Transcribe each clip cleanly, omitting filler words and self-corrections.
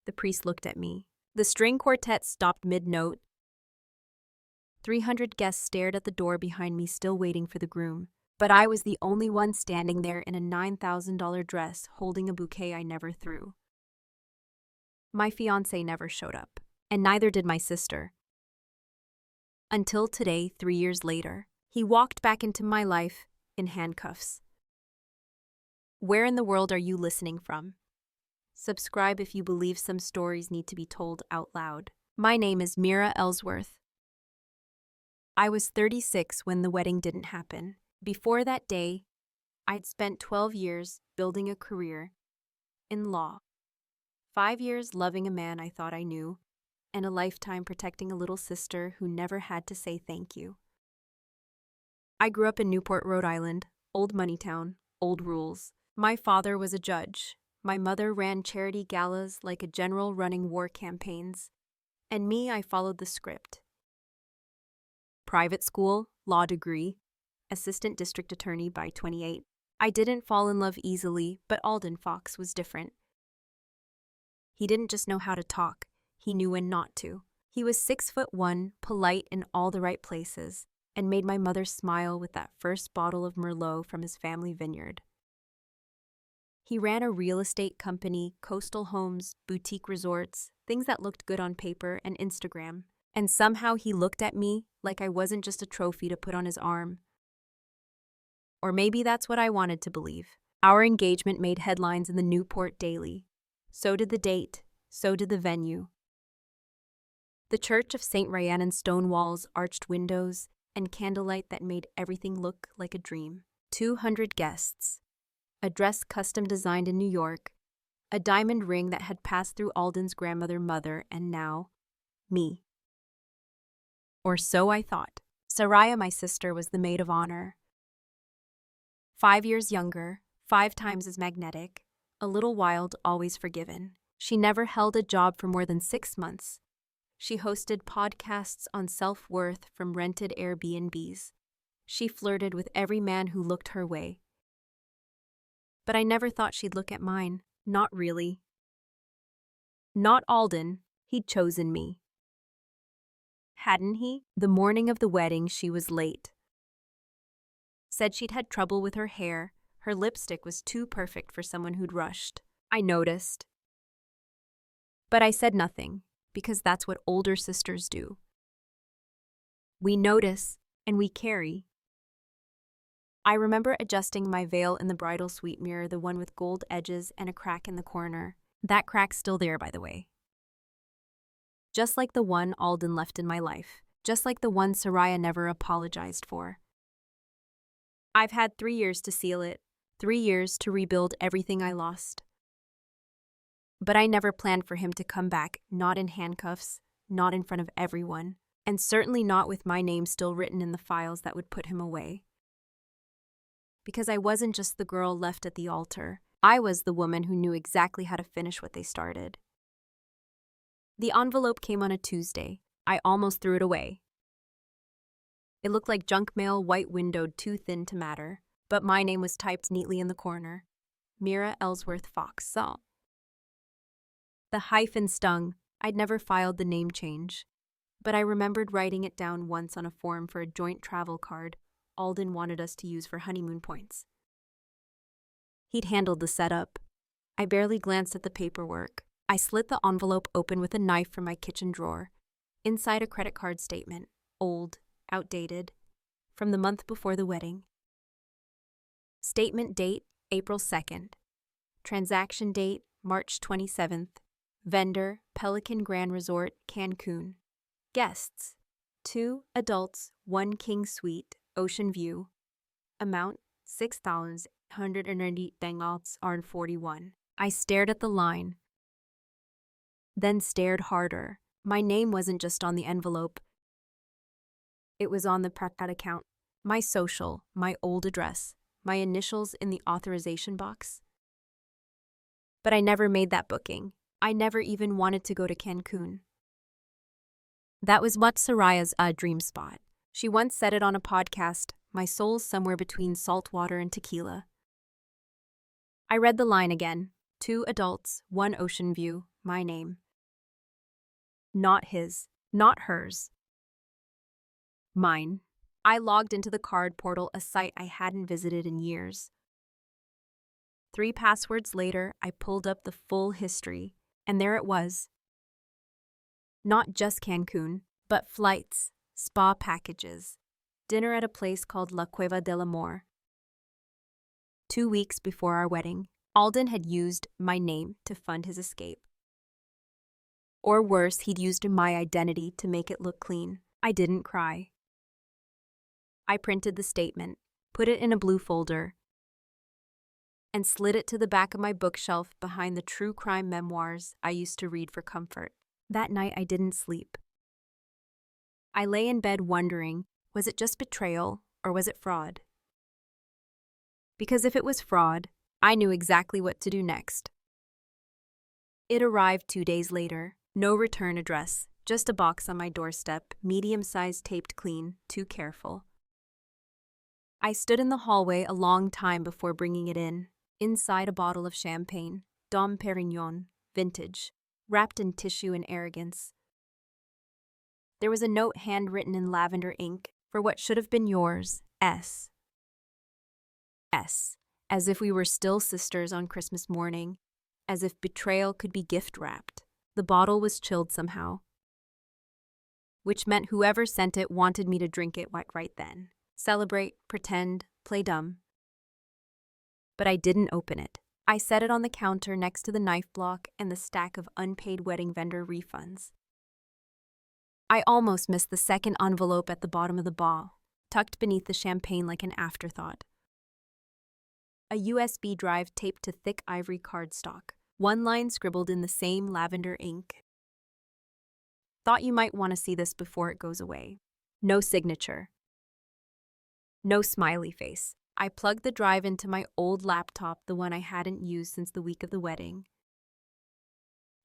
The priest looked at me. The string quartet stopped mid-note. 300 guests stared at the door behind me, still waiting for the groom. But I was the only one standing there in a $9,000 dress, holding a bouquet I never threw. My fiancé never showed up, and neither did my sister. Until today, 3 years later, he walked back into my life in handcuffs. Where in the world are you listening from? Subscribe if you believe some stories need to be told out loud. My name is Mira Ellsworth. I was 36 when the wedding didn't happen. Before that day, I'd spent 12 years building a career in law, 5 years loving a man I thought I knew, and a lifetime protecting a little sister who never had to say thank you. I grew up in Newport, Rhode Island, old money town, old rules. My father was a judge. My mother ran charity galas like a general running war campaigns. And me, I followed the script. Private school, law degree, assistant district attorney by 28. I didn't fall in love easily, but Alden Fox was different. He didn't just know how to talk, he knew when not to. He was 6'1", polite in all the right places, and made my mother smile with that first bottle of Merlot from his family vineyard. He ran a real estate company, coastal homes, boutique resorts, things that looked good on paper and Instagram. And somehow he looked at me like I wasn't just a trophy to put on his arm. Or maybe that's what I wanted to believe. Our engagement made headlines in the Newport Daily. So did the date, so did the venue. The Church of St. Rhiannon's stone walls, arched windows, and candlelight that made everything look like a dream. 200 guests. A dress custom designed in New York. A diamond ring that had passed through Alden's mother, and now, me. Or so I thought. Soraya, my sister, was the maid of honor. 5 years younger, 5 times as magnetic, a little wild, always forgiven. She never held a job for more than 6 months. She hosted podcasts on self-worth from rented Airbnbs. She flirted with every man who looked her way. But I never thought she'd look at mine. Not really. Not Alden. He'd chosen me. Hadn't he? The morning of the wedding, she was late. Said she'd had trouble with her hair. Her lipstick was too perfect for someone who'd rushed. I noticed. But I said nothing, because that's what older sisters do. We notice, and we carry. I remember adjusting my veil in the bridal suite mirror, the one with gold edges and a crack in the corner. That crack's still there, by the way. Just like the one Alden left in my life. Just like the one Soraya never apologized for. I've had 3 years to seal it. 3 years to rebuild everything I lost. But I never planned for him to come back, not in handcuffs, not in front of everyone, and certainly not with my name still written in the files that would put him away. Because I wasn't just the girl left at the altar. I was the woman who knew exactly how to finish what they started. The envelope came on a Tuesday. I almost threw it away. It looked like junk mail, white-windowed, too thin to matter, but my name was typed neatly in the corner. Mira Ellsworth Fox saw. The hyphen stung. I'd never filed the name change, but I remembered writing it down once on a form for a joint travel card Alden wanted us to use for honeymoon points. He'd handled the setup. I barely glanced at the paperwork. I slit the envelope open with a knife from my kitchen drawer. Inside, a credit card statement, old, outdated, from the month before the wedding. Statement date, April 2nd. Transaction date, March 27th. Vendor, Pelican Grand Resort, Cancun. Guests, 2 adults, 1 king suite, ocean view. Amount, $6,190.41. I stared at the line, then stared harder. My name wasn't just on the envelope. It was on the Prakat account, my social, my old address, my initials in the authorization box. But I never made that booking. I never even wanted to go to Cancun. That was what Soraya's dream spot. She once said it on a podcast, my soul's somewhere between salt water and tequila. I read the line again. 2 adults, 1 ocean view, My name. Not his, not hers. Mine. I logged into the card portal, a site I hadn't visited in years. 3 passwords later, I pulled up the full history, and there it was. Not just Cancun, but flights, spa packages, dinner at a place called La Cueva del Amor. 2 weeks before our wedding, Alden had used my name to fund his escape. Or worse, he'd used my identity to make it look clean. I didn't cry. I printed the statement, put it in a blue folder, and slid it to the back of my bookshelf behind the true crime memoirs I used to read for comfort. That night, I didn't sleep. I lay in bed wondering, was it just betrayal or was it fraud? Because if it was fraud, I knew exactly what to do next. It arrived 2 days later. No return address, just a box on my doorstep, medium-sized, taped clean, too careful. I stood in the hallway a long time before bringing it in. Inside, a bottle of champagne, Dom Perignon, vintage, wrapped in tissue and arrogance. There was a note handwritten in lavender ink, for what should have been yours, S. S. As if we were still sisters on Christmas morning, as if betrayal could be gift-wrapped. The bottle was chilled somehow, which meant whoever sent it wanted me to drink it right then. Celebrate, pretend, play dumb. But I didn't open it. I set it on the counter next to the knife block and the stack of unpaid wedding vendor refunds. I almost missed the second envelope at the bottom of the bottle, tucked beneath the champagne like an afterthought. A USB drive taped to thick ivory cardstock, one line scribbled in the same lavender ink. Thought you might want to see this before it goes away. No signature. No smiley face. I plugged the drive into my old laptop, the one I hadn't used since the week of the wedding.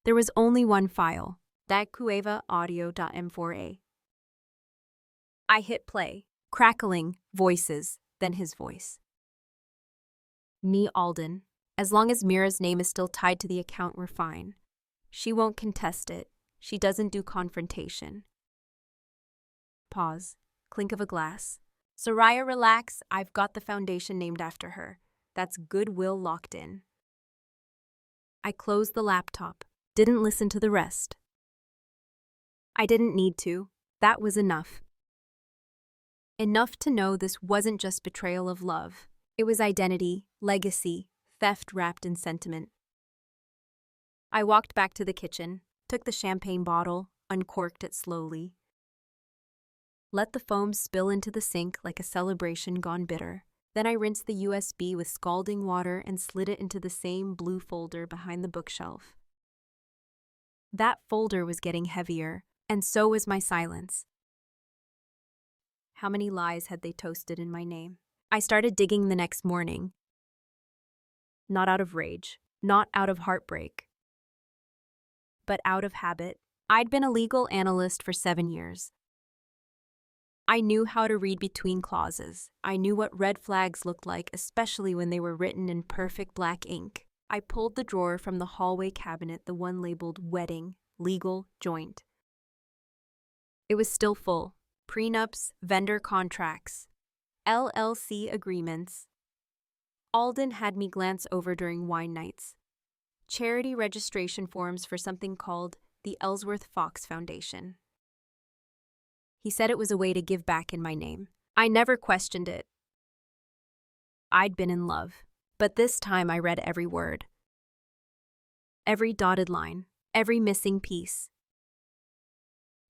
There was only one file, that Cueva audio.m4a. I hit play, crackling, voices, then his voice. Me, Alden. As long as Mira's name is still tied to the account, we're fine. She won't contest it. She doesn't do confrontation. Pause. Clink of a glass. Soraya, relax. I've got the foundation named after her. That's goodwill locked in. I closed the laptop. Didn't listen to the rest. I didn't need to. That was enough. Enough to know this wasn't just betrayal of love. It was identity, legacy, theft wrapped in sentiment. I walked back to the kitchen, took the champagne bottle, uncorked it slowly. Let the foam spill into the sink like a celebration gone bitter. Then I rinsed the USB with scalding water and slid it into the same blue folder behind the bookshelf. That folder was getting heavier, and so was my silence. How many lies had they toasted in my name? I started digging the next morning. Not out of rage, not out of heartbreak, but out of habit. I'd been a legal analyst for 7 years. I knew how to read between clauses. I knew what red flags looked like, especially when they were written in perfect black ink. I pulled the drawer from the hallway cabinet, the one labeled wedding, legal, joint. It was still full. Prenups, vendor contracts, LLC agreements. Alden had me glance over during wine nights. Charity registration forms for something called the Ellsworth Fox Foundation. He said it was a way to give back in my name. I never questioned it. I'd been in love, but this time I read every word. Every dotted line, every missing piece.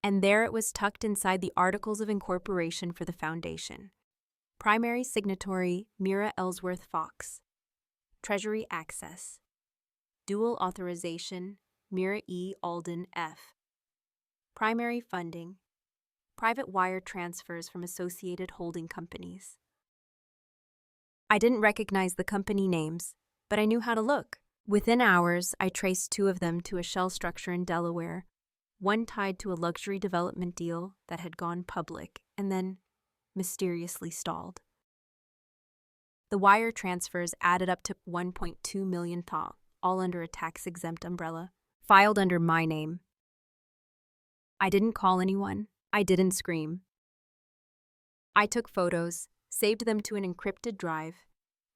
And there it was tucked inside the Articles of Incorporation for the foundation. Primary signatory, Mira Ellsworth Fox. Treasury access. Dual authorization, Mira E. Alden F. Primary funding. Private wire transfers from associated holding companies. I didn't recognize the company names, but I knew how to look. Within hours, I traced 2 of them to a shell structure in Delaware, one tied to a luxury development deal that had gone public and then mysteriously stalled. The wire transfers added up to $1.2 million, all under a tax-exempt umbrella. filed under my name. I didn't call anyone. I didn't scream. I took photos, saved them to an encrypted drive,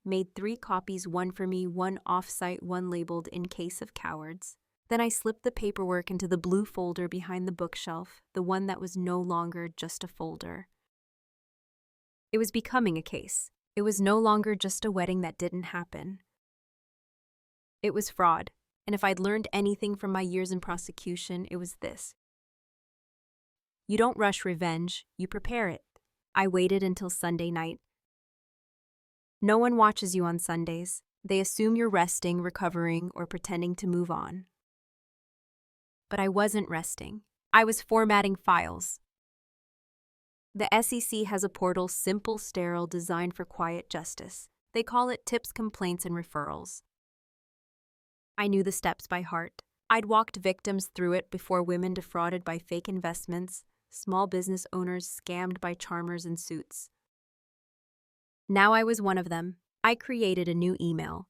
made 3 copies, one for me, one off-site, one labeled in case of cowards. Then I slipped the paperwork into the blue folder behind the bookshelf, the one that was no longer just a folder. It was becoming a case. It was no longer just a wedding that didn't happen. It was fraud, and if I'd learned anything from my years in prosecution, it was this. You don't rush revenge, you prepare it. I waited until Sunday night. No one watches you on Sundays. They assume you're resting, recovering, or pretending to move on. But I wasn't resting. I was formatting files. The SEC has a portal, simple, sterile, designed for quiet justice. They call it tips, complaints, and referrals. I knew the steps by heart. I'd walked victims through it before, women defrauded by fake investments, small business owners scammed by charmers in suits. Now I was one of them. I created a new email.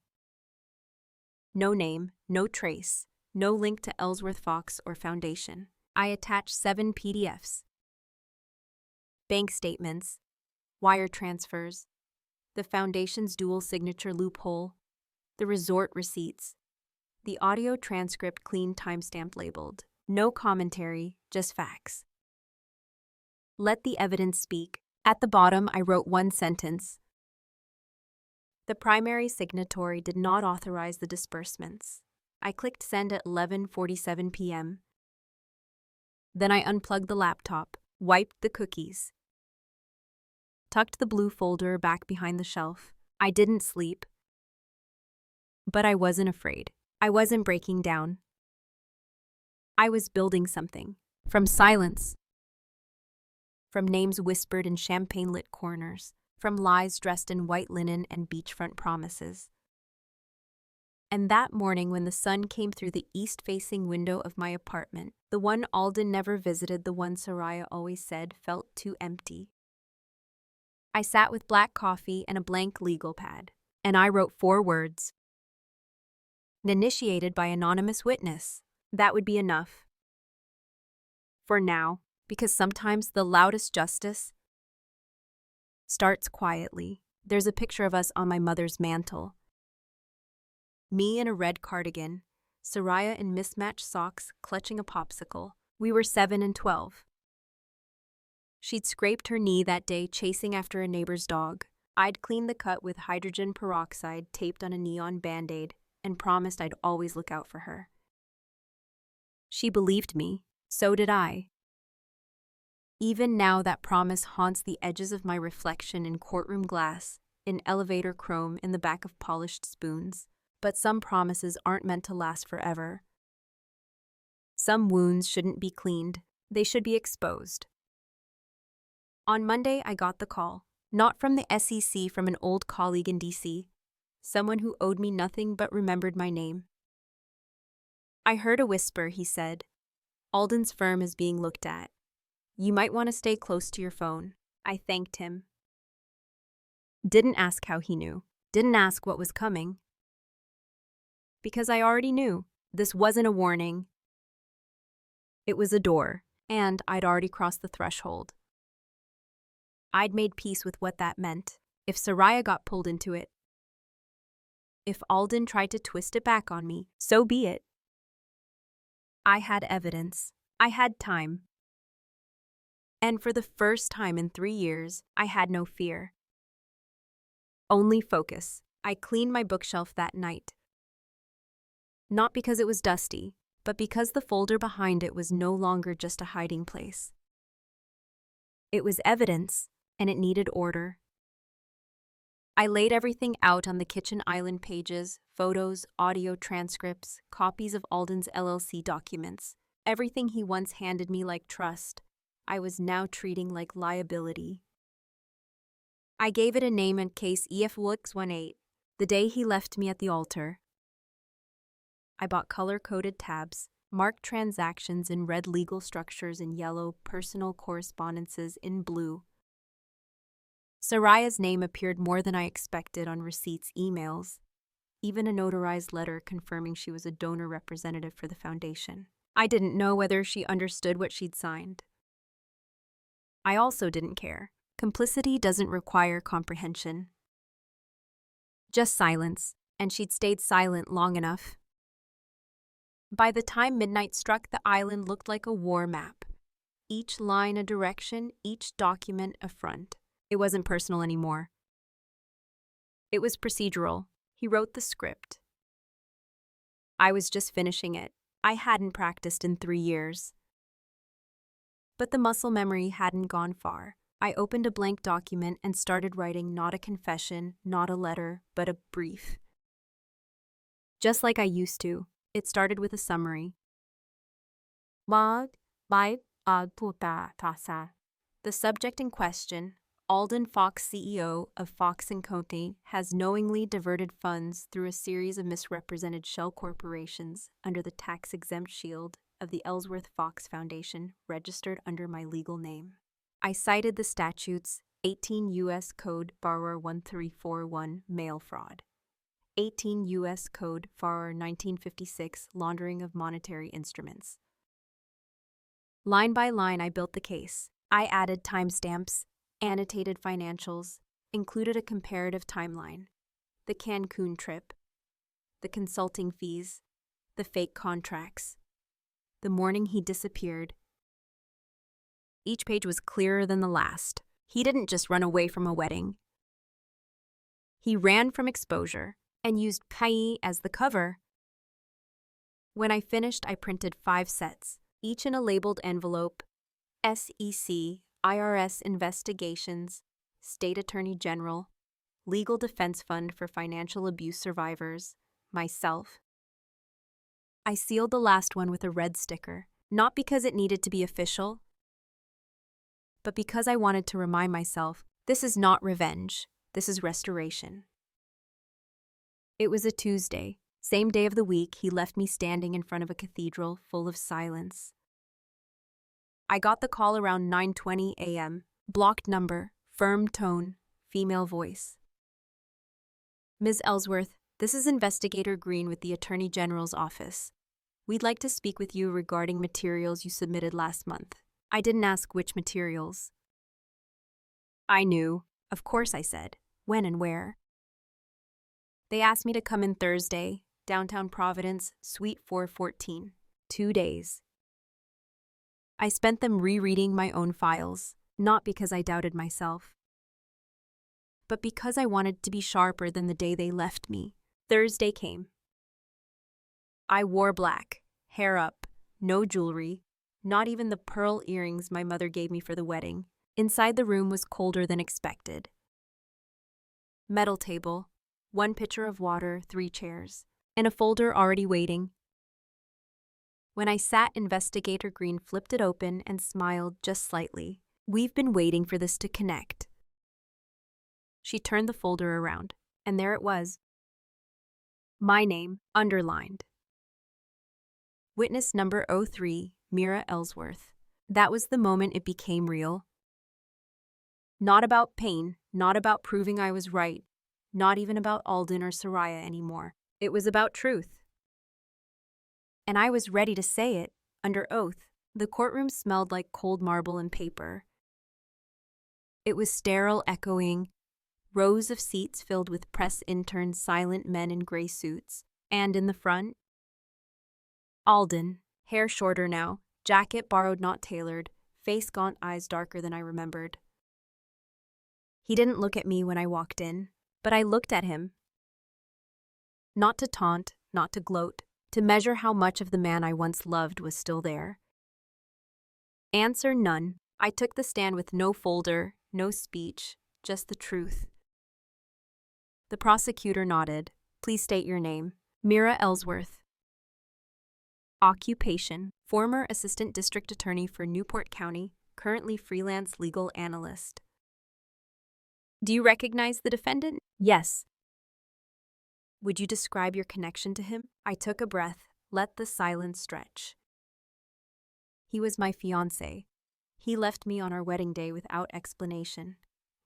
No name, no trace, no link to Ellsworth Fox or Foundation. I attached 7 PDFs. Bank statements, wire transfers, the Foundation's dual signature loophole, the resort receipts, the audio transcript, clean, timestamp labeled. No commentary, just facts. Let the evidence speak. At the bottom, I wrote one sentence. The primary signatory did not authorize the disbursements. I clicked send at 11:47 p.m. Then I unplugged the laptop, wiped the cookies, tucked the blue folder back behind the shelf. I didn't sleep, but I wasn't afraid. I wasn't breaking down. I was building something. From silence, from names whispered in champagne-lit corners, from lies dressed in white linen and beachfront promises. And that morning, when the sun came through the east-facing window of my apartment, the one Alden never visited, the one Soraya always said, felt too empty. I sat with black coffee and a blank legal pad, and I wrote 4 words. Initiated by anonymous witness. That would be enough. For now, because sometimes the loudest justice starts quietly. There's a picture of us on my mother's mantle. Me in a red cardigan, Soraya in mismatched socks clutching a popsicle. We were 7 and 12. She'd scraped her knee that day chasing after a neighbor's dog. I'd cleaned the cut with hydrogen peroxide taped on a neon band-aid and promised I'd always look out for her. She believed me. So did I. Even now, that promise haunts the edges of my reflection in courtroom glass, in elevator chrome, in the back of polished spoons. But some promises aren't meant to last forever. Some wounds shouldn't be cleaned. They should be exposed. On Monday, I got the call. Not from the SEC, from an old colleague in DC. Someone who owed me nothing but remembered my name. I heard a whisper, he said. Alden's firm is being looked at. You might want to stay close to your phone. I thanked him. Didn't ask how he knew. Didn't ask what was coming. Because I already knew. This wasn't a warning. It was a door, and I'd already crossed the threshold. I'd made peace with what that meant. If Soraya got pulled into it, if Alden tried to twist it back on me, so be it. I had evidence. I had time. And for the first time in 3 years, I had no fear. Only focus. I cleaned my bookshelf that night. Not because it was dusty, but because the folder behind it was no longer just a hiding place. It was evidence, and it needed order. I laid everything out on the kitchen island pages, photos, audio transcripts, copies of Alden's LLC documents, everything he once handed me like trust, I was now treating like liability. I gave it a name in case EF618, the day he left me at the altar. I bought color-coded tabs, marked transactions in red, legal structures in yellow, personal correspondences in blue. Soraya's name appeared more than I expected on receipts, emails, even a notarized letter confirming she was a donor representative for the foundation. I didn't know whether she understood what she'd signed. I also didn't care. Complicity doesn't require comprehension. Just silence, and she'd stayed silent long enough. By the time midnight struck, the island looked like a war map. Each line a direction, each document a front. It wasn't personal anymore. It was procedural. He wrote the script. I was just finishing it. I hadn't practiced in 3 years. But the muscle memory hadn't gone far. I opened a blank document and started writing not a confession, not a letter, but a brief. Just like I used to, it started with a summary. The subject in question, Alden Fox, CEO of Fox & Company, has knowingly diverted funds through a series of misrepresented shell corporations under the tax-exempt shield of the Ellsworth Fox Foundation, registered under my legal name. I cited the statutes 18 U.S. Code Borrower 1341, mail fraud, 18 U.S. Code Borrower 1956, laundering of monetary instruments. Line by line, I built the case. I added timestamps, annotated financials, included a comparative timeline, the Cancun trip, the consulting fees, the fake contracts, the morning he disappeared. Each page was clearer than the last. He didn't just run away from a wedding. He ran from exposure and used Pai as the cover. When I finished, I printed 5 sets, each in a labeled envelope: SEC, IRS investigations, State Attorney General, Legal Defense Fund for Financial Abuse Survivors, myself. I sealed the last one with a red sticker, not because it needed to be official, but because I wanted to remind myself, this is not revenge, this is restoration. It was a Tuesday, same day of the week he left me standing in front of a cathedral full of silence. I got the call around 9:20 a.m., blocked number, firm tone, female voice. Ms. Ellsworth, this is Investigator Green with the Attorney General's office. We'd like to speak with you regarding materials you submitted last month. I didn't ask which materials. I knew. Of course, I said. When and where? They asked me to come in Thursday, downtown Providence, Suite 414. 2 days. I spent them rereading my own files, not because I doubted myself, but because I wanted to be sharper than the day they left me. Thursday came. I wore black, hair up, no jewelry, not even the pearl earrings my mother gave me for the wedding. Inside the room was colder than expected. Metal table, 1 pitcher of water, 3 chairs, and a folder already waiting. When I sat, Investigator Green flipped it open and smiled just slightly. We've been waiting for this to connect. She turned the folder around, and there it was. My name, underlined. Witness number 03, Mira Ellsworth. That was the moment it became real. Not about pain, not about proving I was right, not even about Alden or Soraya anymore. It was about truth. And I was ready to say it, under oath. The courtroom smelled like cold marble and paper. It was sterile, echoing, rows of seats filled with press interns, silent men in gray suits, and in the front, Alden, hair shorter now, jacket borrowed not tailored, face gaunt, eyes darker than I remembered. He didn't look at me when I walked in, but I looked at him. Not to taunt, not to gloat, to measure how much of the man I once loved was still there. Answer none. I took the stand with no folder, no speech, just the truth. The prosecutor nodded. Please state your name. Mira Ellsworth. Occupation: former assistant district attorney for Newport County, currently freelance legal analyst. Do you recognize the defendant? Yes. Would you describe your connection to him? I took a breath, let the silence stretch. He was my fiancé. He left me on our wedding day without explanation.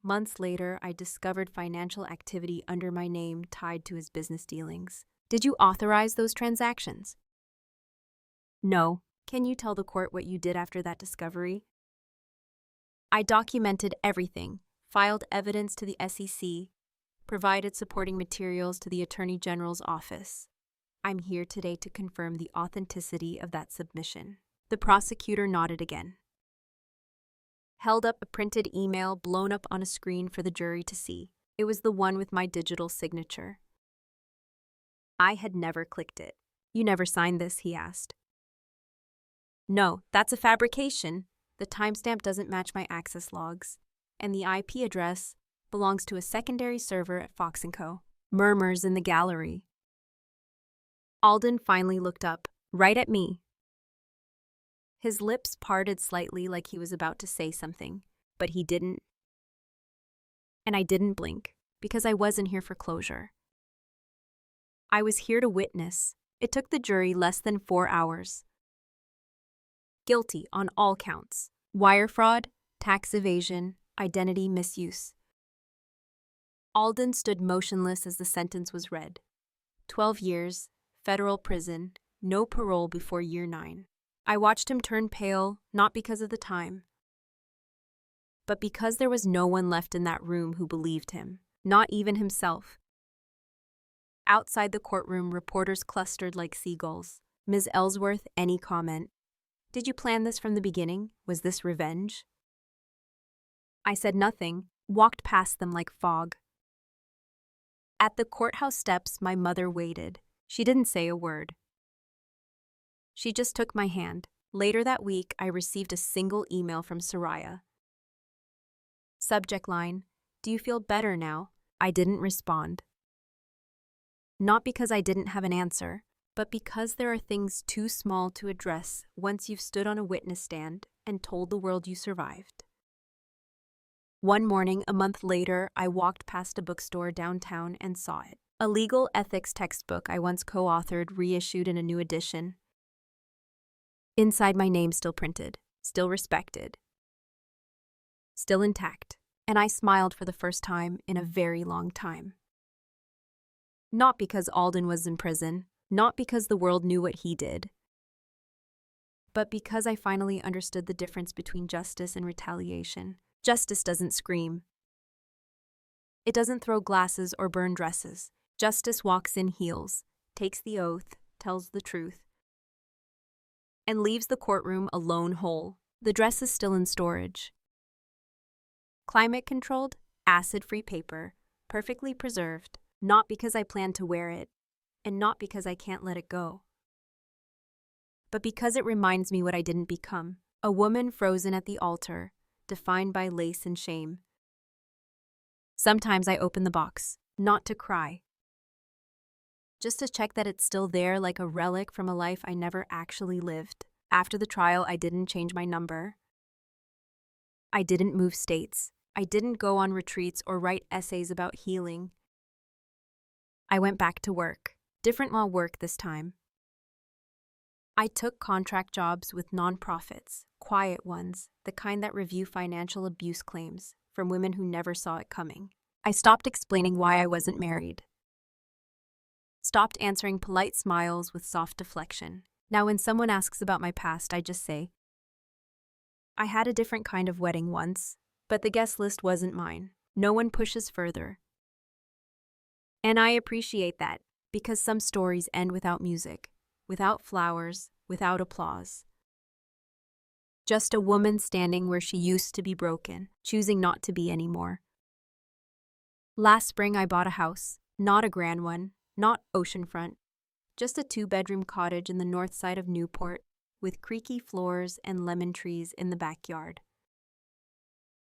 Months later, I discovered financial activity under my name tied to his business dealings. Did you authorize those transactions? No. Can you tell the court what you did after that discovery? I documented everything, filed evidence to the SEC, provided supporting materials to the Attorney General's office. I'm here today to confirm the authenticity of that submission. The prosecutor nodded again. Held up a printed email blown up on a screen for the jury to see. It was the one with my digital signature. I had never clicked it. You never signed this, he asked. No, that's a fabrication. The timestamp doesn't match my access logs, and the IP address belongs to a secondary server at Fox & Co. Murmurs in the gallery. Alden finally looked up, right at me. His lips parted slightly like he was about to say something, but he didn't. And I didn't blink, because I wasn't here for closure. I was here to witness. It took the jury less than 4 hours. Guilty on all counts: wire fraud, tax evasion, identity misuse. Alden stood motionless as the sentence was read. 12 years, federal prison, no parole before year 9. I watched him turn pale, not because of the time, but because there was no one left in that room who believed him, not even himself. Outside the courtroom, reporters clustered like seagulls. Ms. Ellsworth, any comment? Did you plan this from the beginning? Was this revenge? I said nothing, walked past them like fog. At the courthouse steps, my mother waited. She didn't say a word. She just took my hand. Later that week, I received a single email from Soraya. Subject line: do you feel better now? I didn't respond. Not because I didn't have an answer, but because there are things too small to address once you've stood on a witness stand and told the world you survived. One morning, a month later, I walked past a bookstore downtown and saw it. A legal ethics textbook I once co-authored, reissued in a new edition. Inside, my name still printed, still respected, still intact, and I smiled for the first time in a very long time. Not because Alden was in prison, not because the world knew what he did, but because I finally understood the difference between justice and retaliation. Justice doesn't scream. It doesn't throw glasses or burn dresses. Justice walks in heels, takes the oath, tells the truth, and leaves the courtroom alone whole. The dress is still in storage. Climate-controlled, acid-free paper, perfectly preserved, not because I plan to wear it, and not because I can't let it go, but because it reminds me what I didn't become: a woman frozen at the altar, defined by lace and shame. Sometimes I open the box, not to cry, just to check that it's still there, like a relic from a life I never actually lived. After the trial, I didn't change my number. I didn't move states. I didn't go on retreats or write essays about healing. I went back to work, different law work this time. I took contract jobs with nonprofits, quiet ones, the kind that review financial abuse claims from women who never saw it coming. I stopped explaining why I wasn't married. Stopped answering polite smiles with soft deflection. Now when someone asks about my past, I just say, I had a different kind of wedding once, but the guest list wasn't mine. No one pushes further. And I appreciate that, because some stories end without music, without flowers, without applause. Just a woman standing where she used to be broken, choosing not to be anymore. Last spring I bought a house, not a grand one, not oceanfront, just a 2-bedroom cottage in the north side of Newport, with creaky floors and lemon trees in the backyard.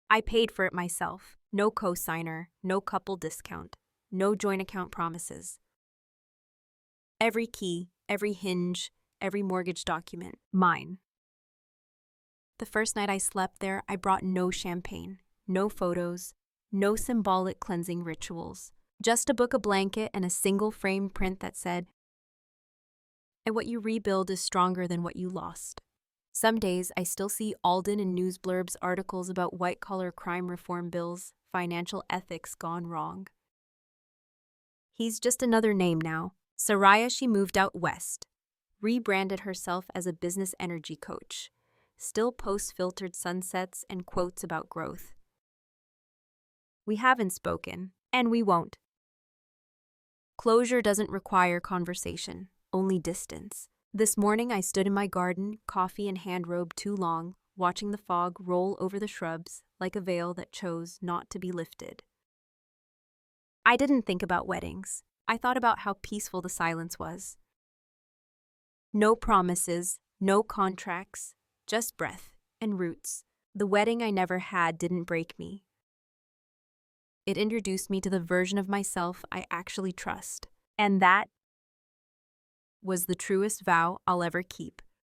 I paid for it myself. No co-signer, no couple discount, no joint account promises. Every key, every hinge, every mortgage document, mine. The first night I slept there, I brought no champagne, no photos, no symbolic cleansing rituals, just a book, a blanket, and a single frame print that said, and what you rebuild is stronger than what you lost. Some days I still see Alden in news blurbs, articles about white-collar crime reform bills, financial ethics gone wrong. He's just another name now. Soraya, she moved out west, rebranded herself as a business energy coach, still posts filtered sunsets and quotes about growth. We haven't spoken, and we won't. Closure doesn't require conversation, only distance. This morning I stood in my garden, coffee in hand robe too long, watching the fog roll over the shrubs like a veil that chose not to be lifted. I didn't think about weddings. I thought about how peaceful the silence was. No promises, no contracts, just breath and roots. The wedding I never had didn't break me. It introduced me to the version of myself I actually trust. And that was the truest vow I'll ever keep.